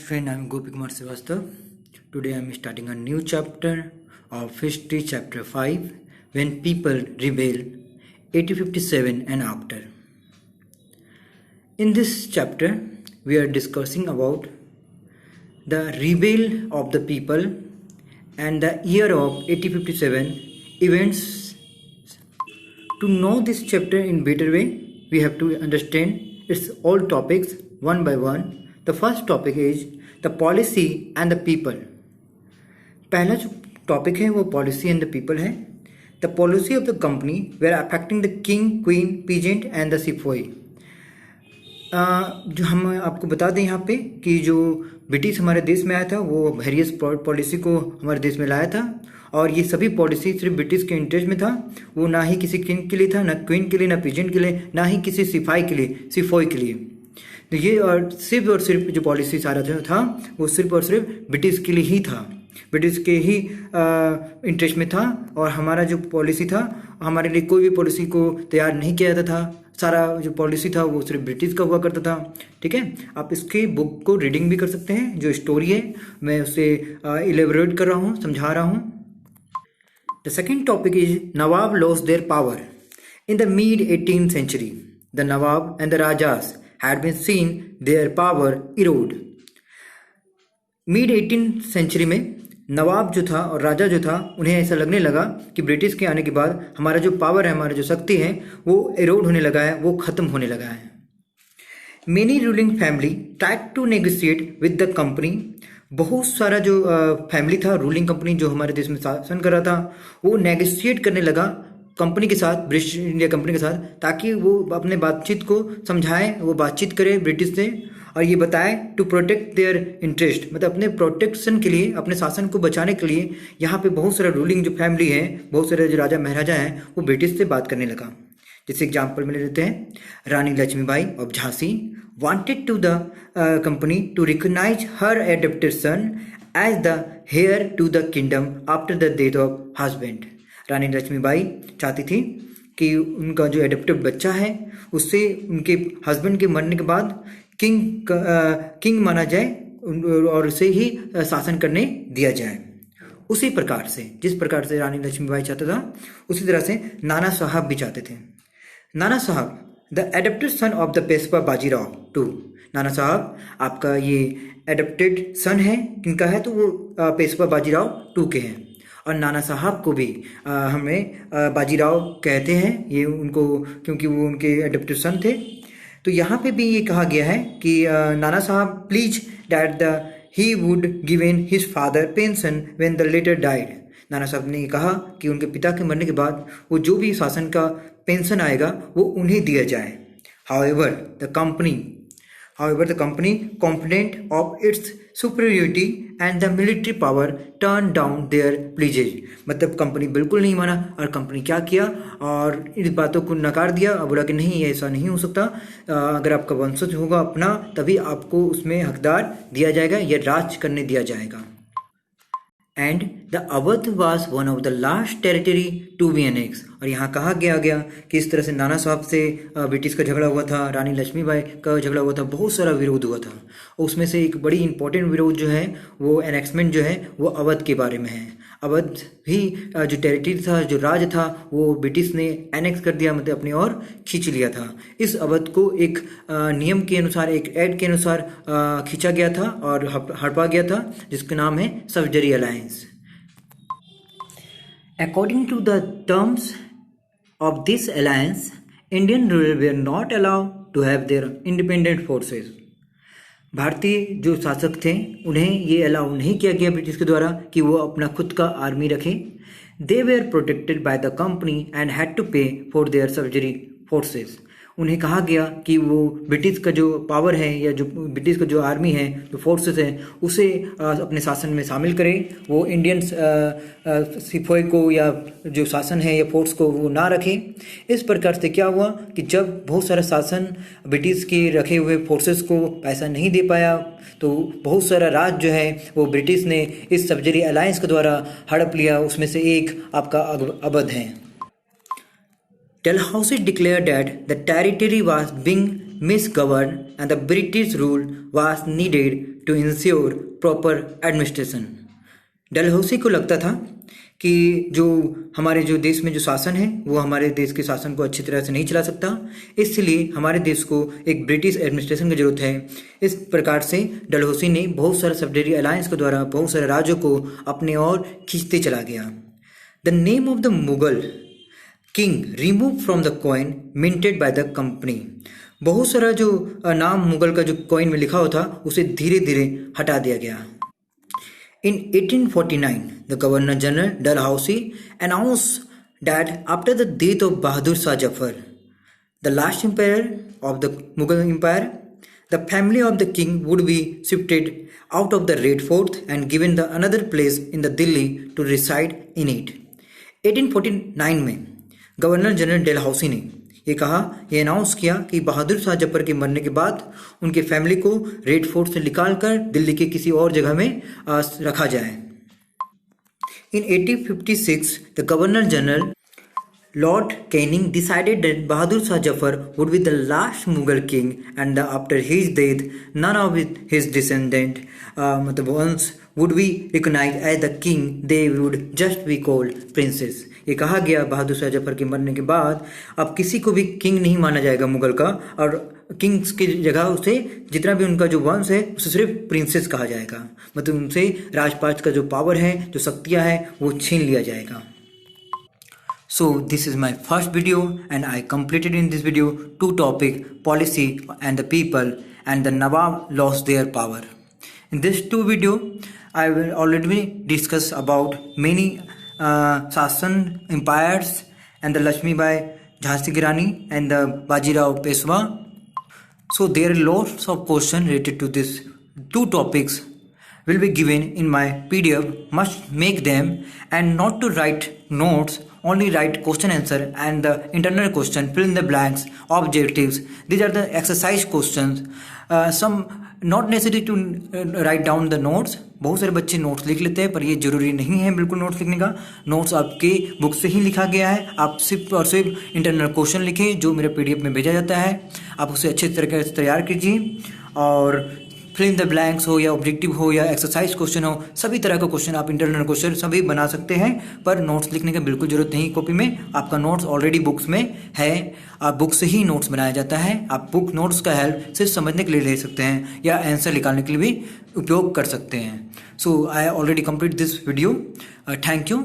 friend, I'm Gopi Kumar Srivastav. Today I'm starting a new chapter of history, chapter 5, when people rebel, 1857 and after. In this chapter, we are discussing about the rebel of the people and the year of 1857 events. To know this chapter in better way, we have to understand its all topics one by one. The first topic is the policy and the people. पहला जो topic है वो policy and the people है. The policy of the company were affecting the king, queen, peasant and the sepoy. जो हम आपको बता दें यहाँ पे कि जो ब्रिटिश हमारे देश में आया था वो वेरियस पॉलिसी को हमारे देश में लाया था, और ये सभी पॉलिसी सिर्फ ब्रिटिश के इंटरेस्ट में था. वो ना ही किसी किंग के लिए था, ना क्वीन के लिए, ना पीजेंट के लिए, ना ही किसी सिपाही के लिए, सिपोई के लिए. तो ये और सिर्फ जो पॉलिसी सारा जो था वो सिर्फ और सिर्फ ब्रिटिश के लिए ही था, ब्रिटिश के ही इंटरेस्ट में था. और हमारा जो पॉलिसी था, हमारे लिए कोई भी पॉलिसी को तैयार नहीं किया जाता था. सारा जो पॉलिसी था वो सिर्फ ब्रिटिश का हुआ करता था. ठीक है, आप इसके बुक को रीडिंग भी कर सकते हैं. जो स्टोरी है मैं उसे इलेबोरेट कर रहा हूँ, समझा रहा हूँ. The second topic is Nawab lost their power in the mid 18th century. The Nawab and the rajas had been seen their power erode. Mid 18th century में नवाब जो था और राजा जो था, उन्हें ऐसा लगने लगा कि ब्रिटिश के आने के बाद हमारा जो पावर है, हमारा जो शक्ति है वो एरोड होने लगा है, वो खत्म होने लगा है. Many ruling family tried to negotiate with the company. बहुत सारा जो फैमिली था, रूलिंग कंपनी जो हमारे देश में शासन कर रहा था, वो नेगोशिएट करने लगा कंपनी के साथ, ब्रिटिश इंडिया कंपनी के साथ, ताकि वो अपने बातचीत को समझाए, वो बातचीत करे ब्रिटिश से और ये बताए टू प्रोटेक्ट देयर इंटरेस्ट, मतलब अपने प्रोटेक्शन के लिए, अपने शासन को बचाने के लिए. यहाँ पे बहुत सारा रूलिंग जो फैमिली है, बहुत सारे जो राजा महाराजा हैं, वो ब्रिटिश से बात करने लगा. जैसे एग्जाम्पल में ले लेते हैं, Rani Lakshmibai of Jhansi wanted to the company to recognise her adopted son as the heir to the kingdom after the death of husband. Rani Lakshmibai चाहती थी कि उनका जो एडॉप्टेड बच्चा है उससे उनके हस्बैंड के मरने के बाद किंग माना जाए और उसे ही शासन करने दिया जाए. उसी प्रकार से, जिस प्रकार से रानी लक्ष्मीबाई चाहता था, उसी तरह से नाना साहब भी चाहते थे. Nana Sahib the adopted son of the Peshwa Bajirao two. Nana Sahib आपका ये एडॉप्टेड सन है, किनका है? तो वो पेशवा बाजीराव टू के हैं. और नाना साहब को भी हमें बाजीराव कहते हैं, ये उनको, क्योंकि वो उनके एडॉप्टेड सन थे. तो यहाँ पे भी ये कहा गया है कि Nana Sahib please that the he would given his father pension when the latter died. Nana Sahib ने कहा कि उनके पिता के मरने के बाद वो जो भी शासन का पेंशन आएगा वो उन्हें दिया जाए. However, the company, confident of its superiority and the military power, turned down their pledges. मतलब कंपनी बिल्कुल नहीं माना, और कंपनी क्या किया, और इस बातों को नकार दिया और बोला कि नहीं, ऐसा नहीं हो सकता. अगर आपका वंशज होगा अपना, तभी आपको उसमें हकदार दिया जाएगा या राज करने दिया जाएगा. And the Awadh was one of the last territory to be annex. और यहाँ कहा गया कि इस तरह से नाना साहब से ब्रिटिश का झगड़ा हुआ था, रानी लक्ष्मीबाई का झगड़ा हुआ था, बहुत सारा विरोध हुआ था. उसमें से एक बड़ी इंपॉर्टेंट विरोध जो है वो एनेक्समेंट जो है वो अवध के बारे में है. अवध भी जो टेरिटरी था, जो राज था, वो ब्रिटिश ने एनेक्स कर दिया, मतलब अपनी ओर खींच लिया था. इस अवध को एक नियम के अनुसार, एक एक्ट के अनुसार खींचा गया था और हड़पा गया था, जिसका नाम है सफजरी alliance. According to the terms of this alliance, Indian rulers were not allowed to have their independent forces. भारतीय जो शासक थे उन्हें ये अलाउ नहीं किया गया ब्रिटिश के द्वारा कि वो अपना खुद का आर्मी रखें. They were protected by the company and had to pay for their subsidiary forces. उन्हें कहा गया कि वो ब्रिटिश का जो पावर है या जो ब्रिटिश का जो आर्मी है, जो फोर्सेस हैं, उसे अपने शासन में शामिल करें. वो इंडियन सिपाही को या जो शासन है या फोर्स को वो ना रखें. इस प्रकार से क्या हुआ कि जब बहुत सारा शासन ब्रिटिश के रखे हुए फोर्सेस को पैसा नहीं दे पाया, तो बहुत सारा राज जो है वो ब्रिटिश ने इस सब्सिडरी अलायंस के द्वारा हड़प लिया. उसमें से एक आपका अवध है. Dalhousie declared that the territory was being misgoverned and the British rule was needed to ensure proper administration. Dalhousie को लगता था कि जो हमारे जो देश में जो शासन है वो हमारे देश के शासन को अच्छी तरह से नहीं चला सकता, इसलिए हमारे देश को एक ब्रिटिश एडमिनिस्ट्रेशन की जरूरत है। इस प्रकार से डलहौसी ने बहुत सारे सब्सिडियरी अलायंस के द्वारा बहुत सारे राज्यों को अपने ओर खींचते चला गया। The name of the Mughal king remove from the coin minted by the company. बहुत सारा जो नाम मुगल का जो कॉइन में लिखा हुआ था उसे धीरे धीरे हटा दिया गया। In 1849, the Governor General Dalhousie announced that after the death of Bahadur Shah Jafar, the last emperor of the Mughal Empire, the family of the king would be shifted out of the Red Fort and given the another place in the Delhi to reside in it. 1849 में governor general Dalhousie ने ये announce किया कि बहादुर शाह जफर के मरने के बाद उनके फैमिली को रेड फोर्ट से निकालकर दिल्ली के किसी और जगह में रखा जाए। In 1856 the governor general Lord Canning decided that Bahadur Shah Zafar would be the last Mughal king and after his death none of his descendant मतलब ones would be recognised as the king, they would just be called princes. ये कहा गया बहादुर शाह जफर के मरने के बाद अब किसी को भी किंग नहीं माना जाएगा मुगल का, और किंग्स की जगह उसे जितना भी उनका जो वंश है उसे सिर्फ प्रिंसेस कहा जाएगा, मतलब उनसे राजपाट का जो पावर है, जो शक्तियाँ है वो छीन लिया जाएगा। So this is my first video and I completed in this video two topic, policy and the people, and the Nawab lost their power. In this two video I will already discuss about many Sasan empires and the Lakshmi Bai Jhansi Ki Rani and the Bajirao Peshwa. So there are lots of questions related to this two topics will be given in my PDF. Must make them and not to write notes, only write question answer and the internal question, fill in the blanks, objectives. These are the exercise questions. Some not necessary to write down the notes. बहुत सारे बच्चे notes लिख लेते हैं पर ये जरूरी नहीं है बिल्कुल नोट्स लिखने का। नोट्स आपके बुक से ही लिखा गया है, आप सिर्फ और सिर्फ इंटरनल क्वेश्चन लिखें जो मेरे PDF में भेजा जाता है, आप उसे अच्छे तरीके से तैयार कीजिए और फिल इन द ब्लैंक्स हो या ऑब्जेक्टिव हो या एक्सरसाइज क्वेश्चन हो, सभी तरह का क्वेश्चन आप इंटरनल क्वेश्चन सभी बना सकते हैं, पर नोट्स लिखने की बिल्कुल जरूरत नहीं। कॉपी में आपका नोट्स ऑलरेडी बुक्स में है, आप बुक से ही नोट्स बनाया जाता है। आप बुक नोट्स का हेल्प सिर्फ समझने के लिए ले सकते हैं या आंसर निकालने के लिए भी उपयोग कर सकते हैं। So I already complete this video. Thank you.